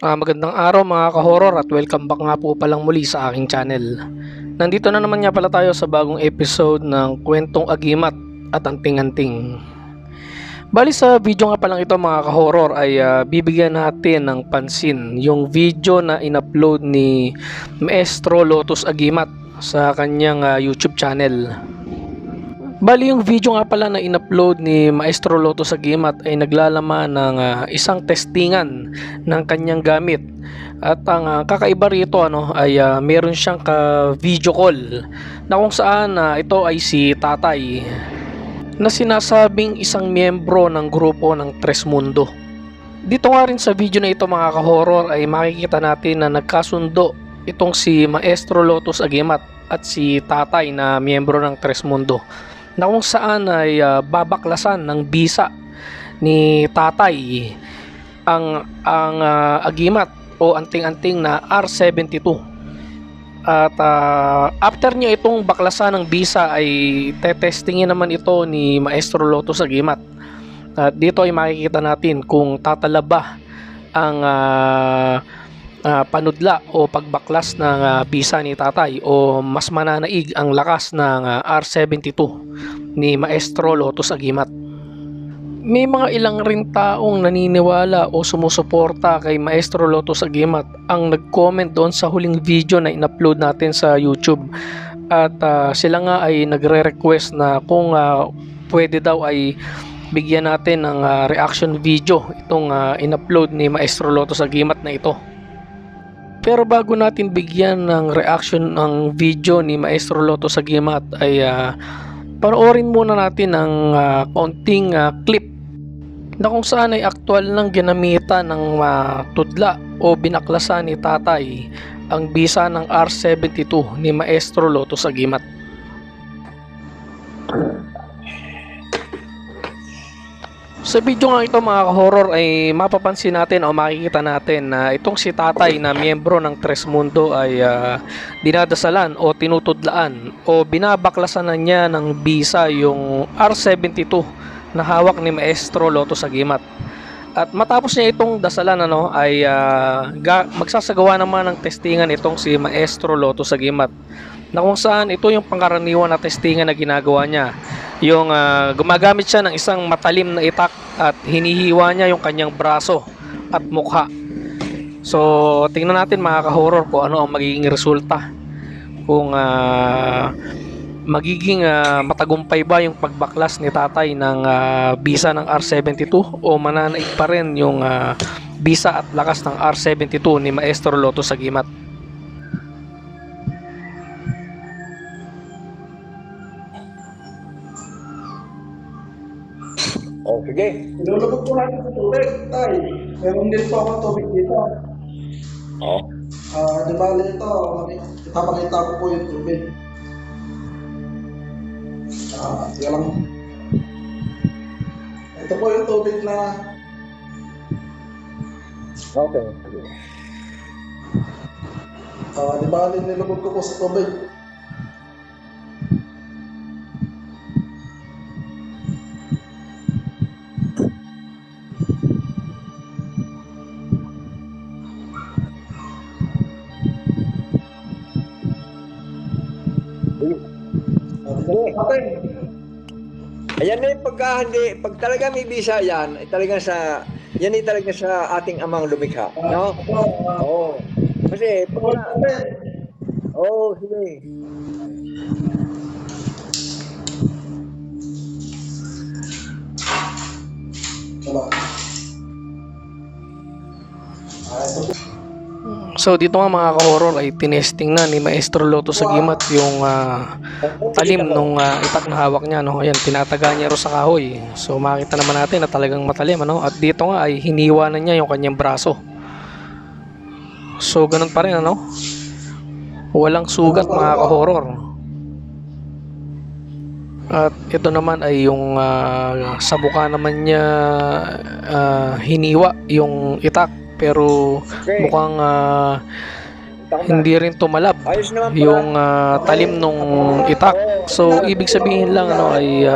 Magandang araw mga ka-horror at welcome back nga po palang muli sa aking channel. Nandito na naman nga pala tayo sa bagong episode ng Kwentong Agimat at Anting-Anting. Bali sa video nga palang ito mga ka-horror ay bibigyan natin ng pansin yung video na in-upload ni Maestro Lotus Agimat sa kanyang YouTube channel. Bali yung video nga pala na in-upload ni Maestro Lotus Agimat ay naglalaman ng isang testingan ng kanyang gamit. At ang kakaiba rito ay meron siyang ka-video call na kung saan ito ay si Tatay na sinasabing isang miyembro ng grupo ng Tres Mundo. Dito nga rin sa video na ito mga ka-horror ay makikita natin na nagkasundo itong si Maestro Lotus Agimat at si Tatay na miyembro ng Tres Mundo, na kung saan ay babaklasan ng bisa ni Tatay ang agimat o anting-anting na R72. At after niya itong baklasan ng bisa ay tetestingin naman ito ni Maestro Lotus Agimat. At dito ay makikita natin kung tatalaba ang panudla o pagbaklas ng bisa ni Tatay o mas mananaig ang lakas ng R72 ni Maestro Lotus Agimat. May mga ilang rin taong naniniwala o sumusuporta kay Maestro Lotus Agimat ang nag-comment doon sa huling video na in-upload natin sa YouTube. At sila nga ay nagre-request na kung pwede daw ay bigyan natin ng reaction video itong in-upload ni Maestro Lotus Agimat na ito. Pero bago natin bigyan ng reaction ng video ni Maestro Lotus Agimat ay panoorin muna natin ang konting clip na kung saan ay aktual ng ginamitan ng tudla o binaklasan ni Tatay ang bisa ng R72 ni Maestro Lotus Agimat. Sa video nga ito mga ka-horror ay mapapansin natin o makikita natin na itong si Tatay na miyembro ng Tres Mundo ay dinadasalan o tinutudlaan o binabaklasan na niya ng bisa yung R72 na hawak ni Maestro Lotus Agimat. At matapos niya itong dasalan ay magsasagawa naman ng testingan itong si Maestro Lotus Agimat, na kung saan ito yung pangkaraniwan na testingan na ginagawa niya. Yung gumagamit siya ng isang matalim na itak at hinihiwa niya yung kanyang braso at mukha. So tingnan natin mga ka-horror kung ano ang magiging resulta, kung magiging matagumpay ba yung pagbaklas ni Tatay ng bisa ng R72 o mananaig pa rin yung bisa at lakas ng R72 ni Maestro Lotus Agimat. Oh, sige. Ilulubog po natin sa tubig, tay. Meron din po ako tubig dito. Oh. Di ba ito, ipapakita ko po yung tubig. Sige lang. Ito po yung tubig na Okay. Sige. di ba nilubog ko po sa tubig. Okay. Ayan na yung pag talaga may visa yan, ay talagang yan ay talaga sa ating amang lumikha, no? Oo. Kasi, sige. Diba? Ito po. So dito nga mga ka-horror ay tinesting na ni Maestro Lotus Agimat yung talim nung itak na hawak niya, no? Ayan, tinataga niya ro sa kahoy. So makita naman natin na talagang matalim, ano? At dito nga ay hiniwa na niya yung kanyang braso. So ganun pa rin, ano? Walang sugat mga ka-horror. At ito naman ay yung sa mukha naman niya hiniwa yung itak, pero mukhang hindi rin tumalab yung talim nung itak. So ibig sabihin lang ay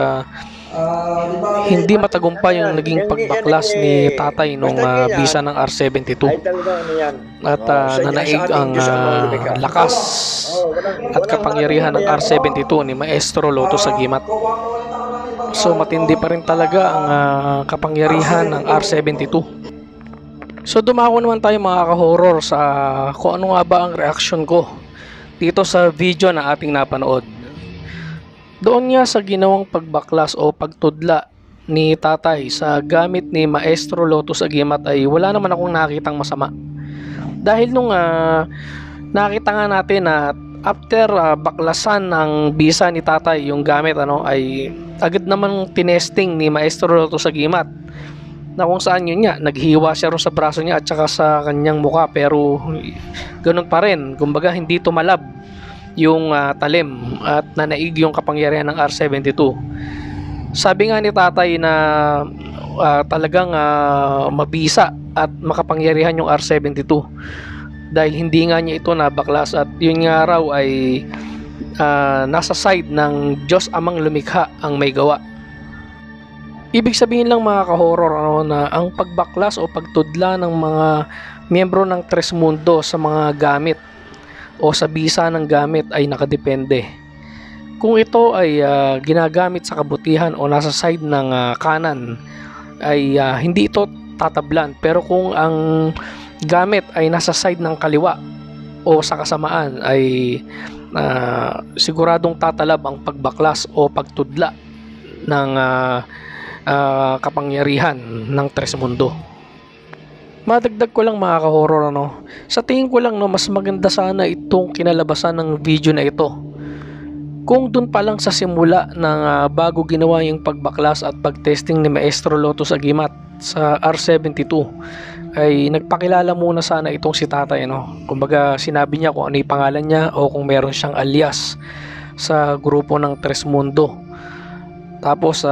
Di ba, Hindi matagumpay yung naging pagbaklas ni tatay nung bisa ng R72 ay talagang ano yan. at Sadya nanaig sa ating ang Diyos ang lumikha. lakas at Walang kapangyarihan ng ano yan. R72 ni Maestro Lotus Agimat. kukuha ko ulit ako ng ibang So matindi pa rin talaga ang kapangyarihan ng R72. So dumako naman tayo mga ka-horror sa kung ano nga ba ang reaksyon ko dito sa video na ating napanood. Doon nga sa ginawang pagbaklas o pagtudla ni tatay sa gamit ni Maestro Lotus Agimat ay wala naman akong nakitang masama. Dahil nung nakita nga natin na after baklasan ng bisa ni tatay yung gamit ay agad naman tinesting ni Maestro Lotus Agimat na kung saan yun nga naghiwa siya ron sa braso niya at saka sa kanyang muka, pero ganun pa rin, kumbaga hindi tumalab yung talim at nanaig yung kapangyarihan ng R72. Sabi nga ni tatay na talagang mabisa at makapangyarihan yung R72 dahil hindi nga niya ito nabaklas at yun nga raw ay nasa side ng Diyos Amang Lumikha ang may gawa. Ibig sabihin lang mga ka-horror na ang pagbaklas o pagtudla ng mga miyembro ng Tres Mundo sa mga gamit o sa bisa ng gamit ay nakadepende. Kung ito ay ginagamit sa kabutihan o nasa side ng kanan ay hindi ito tatablan, pero kung ang gamit ay nasa side ng kaliwa o sa kasamaan ay siguradong tatalab ang pagbaklas o pagtudla ng kapangyarihan ng Tres Mundo. Madagdag ko lang mga ka-horror sa tingin ko lang mas maganda sana itong kinalabasan ng video na ito kung dun pa lang sa simula ng bago ginawa yung pagbaklas at pagtesting ni Maestro Lotus Agimat sa R72 ay nagpakilala muna sana itong si tatay kumbaga sinabi niya kung ano yung pangalan niya o kung meron siyang alias sa grupo ng Tres Mundo. Tapos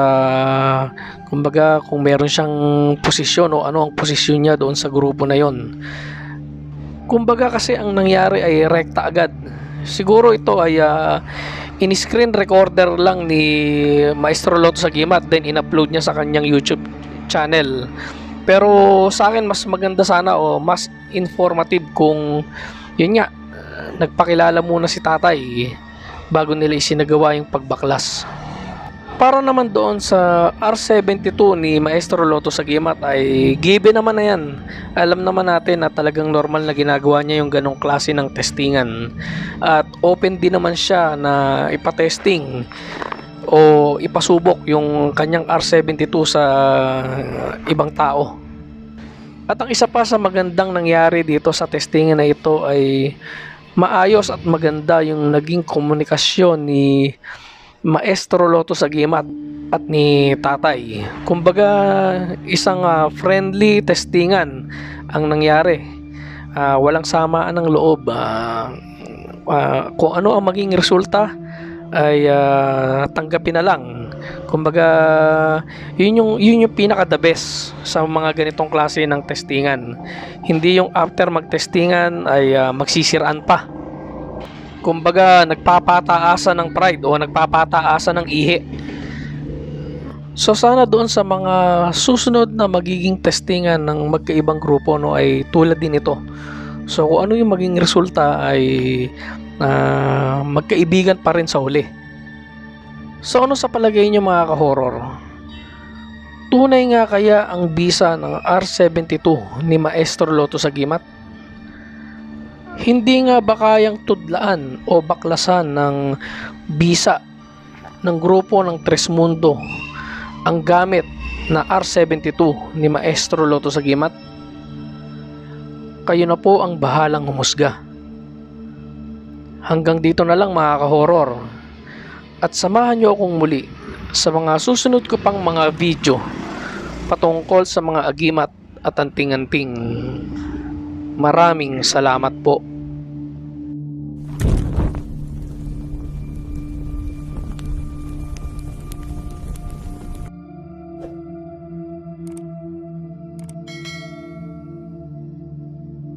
kumbaga kung meron siyang posisyon o ano ang posisyon niya doon sa grupo na yon. Kumbaga kasi ang nangyari ay rekta agad. Siguro ito ay in-screen recorder lang ni Maestro Lotus Agimat, then in-upload niya sa kanyang YouTube channel. Pero sa akin mas maganda sana o mas informative kung yun nga nagpakilala muna si tatay bago nila isinagawa yung pagbaklas. Para naman doon sa R72 ni Maestro Lotus Agimat ay given naman na yan. Alam naman natin na talagang normal na ginagawa niya yung ganong klase ng testingan. At open din naman siya na ipatesting o ipasubok yung kanyang R72 sa ibang tao. At ang isa pa sa magandang nangyari dito sa testingan na ito ay maayos at maganda yung naging komunikasyon ni Maestro Lotus Agimat at ni tatay. Kumbaga isang friendly testingan ang nangyari. Walang samaan ng loob. Kung ano ang maging resulta ay tanggapin na lang. Kumbaga yun yung pinaka the best sa mga ganitong klase ng testingan. Hindi yung after magtestingan ay magsisiraan pa. Kumbaga nagpapataasan ng pride o nagpapataasan ng ihi. So sana doon sa mga susunod na magiging testingan ng magkaibang grupo ay tulad din ito. So kung ano yung maging resulta ay magkaibigan pa rin sa huli. So ano sa palagay niyo mga ka-horror? Tunay nga kaya ang bisa ng R72 ni Maestro Lotus Agimat? Hindi nga ba kayang tudlaan o baklasan ng bisa ng grupo ng Tres Mundo ang gamit na R72 ni Maestro Lotus Agimat? Kayo na po ang bahalang humusga. Hanggang dito na lang mga ka-horror. At samahan nyo akong muli sa mga susunod ko pang mga video patungkol sa mga agimat at anting-anting. Maraming salamat po.